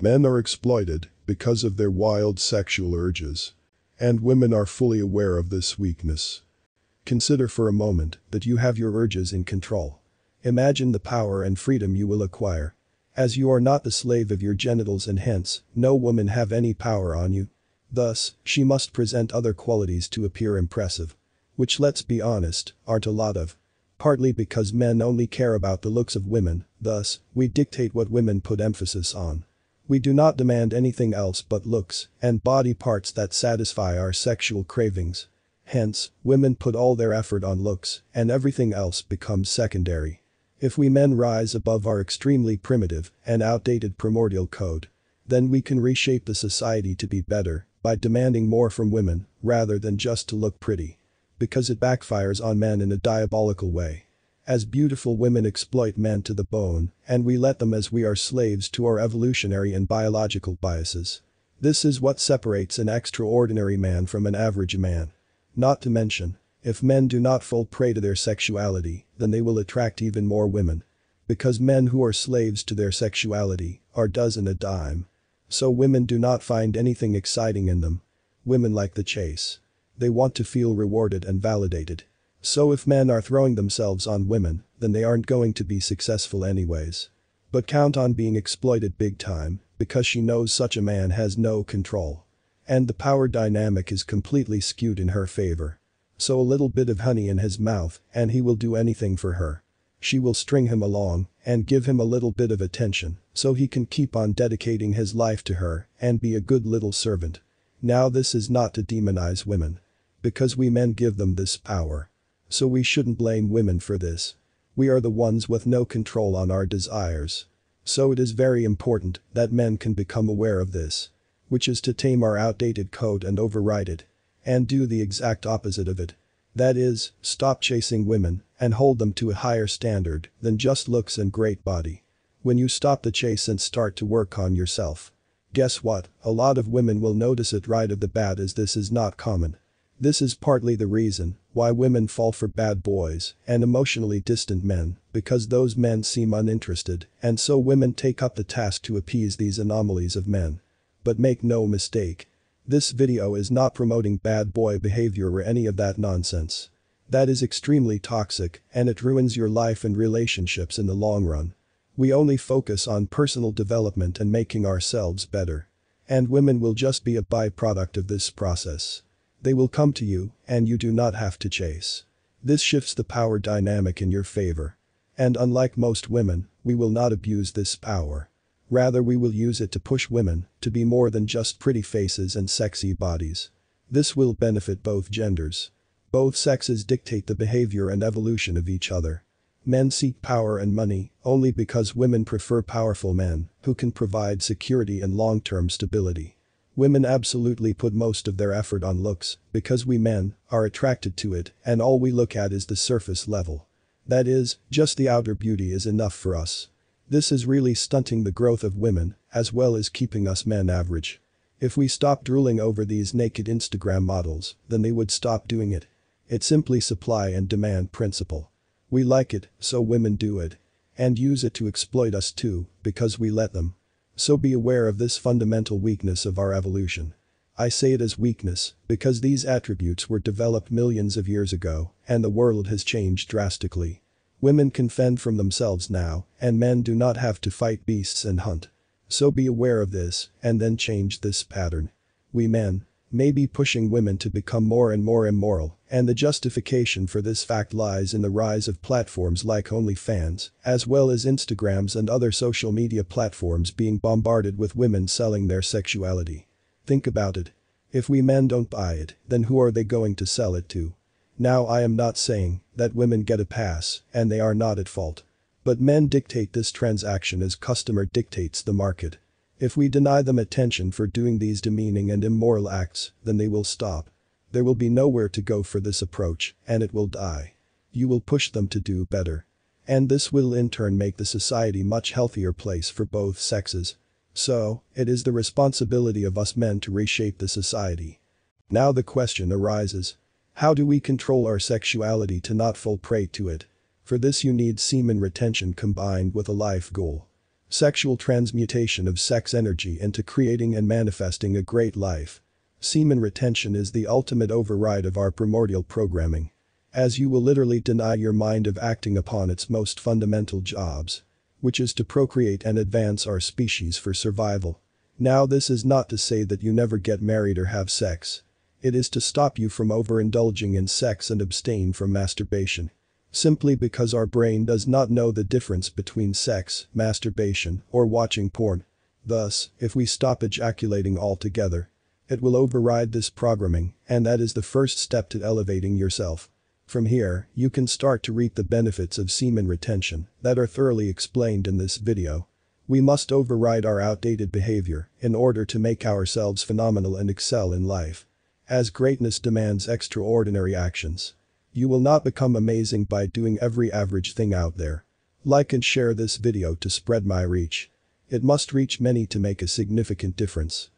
Men are exploited because of their wild sexual urges. And women are fully aware of this weakness. Consider for a moment that you have your urges in control. Imagine the power and freedom you will acquire. As you are not the slave of your genitals and hence, no woman have any power on you. Thus, she must present other qualities to appear impressive. Which, let's be honest, aren't a lot of. Partly because men only care about the looks of women, thus, we dictate what women put emphasis on. We do not demand anything else but looks and body parts that satisfy our sexual cravings. Hence, women put all their effort on looks and everything else becomes secondary. If we men rise above our extremely primitive and outdated primordial code, then we can reshape the society to be better by demanding more from women rather than just to look pretty. Because it backfires on men in a diabolical way. As beautiful women exploit men to the bone, and we let them as we are slaves to our evolutionary and biological biases. This is what separates an extraordinary man from an average man. Not to mention, if men do not fall prey to their sexuality, then they will attract even more women. Because men who are slaves to their sexuality are dozen a dime. So women do not find anything exciting in them. Women like the chase. They want to feel rewarded and validated. So if men are throwing themselves on women, then they aren't going to be successful anyways. But count on being exploited big time, because she knows such a man has no control. And the power dynamic is completely skewed in her favor. So a little bit of honey in his mouth and he will do anything for her. She will string him along and give him a little bit of attention so he can keep on dedicating his life to her and be a good little servant. Now this is not to demonize women. Because we men give them this power. So we shouldn't blame women for this. We are the ones with no control on our desires. So it is very important that men can become aware of this. Which is to tame our outdated code and override it. And do the exact opposite of it. That is, stop chasing women and hold them to a higher standard than just looks and great body. When you stop the chase and start to work on yourself. Guess what, a lot of women will notice it right off the bat as this is not common. This is partly the reason why women fall for bad boys and emotionally distant men, because those men seem uninterested and so women take up the task to appease these anomalies of men. But make no mistake. This video is not promoting bad boy behavior or any of that nonsense. That is extremely toxic and it ruins your life and relationships in the long run. We only focus on personal development and making ourselves better. And women will just be a byproduct of this process. They will come to you and you do not have to chase. This shifts the power dynamic in your favor. And unlike most women, we will not abuse this power. Rather we will use it to push women to be more than just pretty faces and sexy bodies. This will benefit both genders. Both sexes dictate the behavior and evolution of each other. Men seek power and money only because women prefer powerful men who can provide security and long-term stability. Women absolutely put most of their effort on looks because we men are attracted to it and all we look at is the surface level. That is, just the outer beauty is enough for us. This is really stunting the growth of women as well as keeping us men average. If we stop drooling over these naked Instagram models, then they would stop doing it. It's simply supply and demand principle. We like it, so women do it. And use it to exploit us too, because we let them. So be aware of this fundamental weakness of our evolution. I say it as weakness because these attributes were developed millions of years ago and the world has changed drastically. Women can fend from themselves now and men do not have to fight beasts and hunt. So be aware of this and then change this pattern. We men may be pushing women to become more and more immoral and the justification for this fact lies in the rise of platforms like OnlyFans as well as Instagrams and other social media platforms being bombarded with women selling their sexuality. Think about it. If we men don't buy it, then who are they going to sell it to? Now I am not saying that women get a pass and they are not at fault. But men dictate this transaction as customer dictates the market. If we deny them attention for doing these demeaning and immoral acts, then they will stop. There will be nowhere to go for this approach and it will die. You will push them to do better. And this will in turn make the society much healthier place for both sexes. So, it is the responsibility of us men to reshape the society. Now the question arises. How do we control our sexuality to not fall prey to it? For this you need semen retention combined with a life goal. Sexual transmutation of sex energy into creating and manifesting a great life. Semen retention is the ultimate override of our primordial programming, as you will literally deny your mind of acting upon its most fundamental jobs, which is to procreate and advance our species for survival. Now, this is not to say that you never get married or have sex. It is to stop you from overindulging in sex and abstain from masturbation. Simply because our brain does not know the difference between sex, masturbation, or watching porn. Thus, if we stop ejaculating altogether, it will override this programming, and that is the first step to elevating yourself. From here, you can start to reap the benefits of semen retention that are thoroughly explained in this video. We must override our outdated behavior in order to make ourselves phenomenal and excel in life. As greatness demands extraordinary actions. You will not become amazing by doing every average thing out there. Like and share this video to spread my reach. It must reach many to make a significant difference.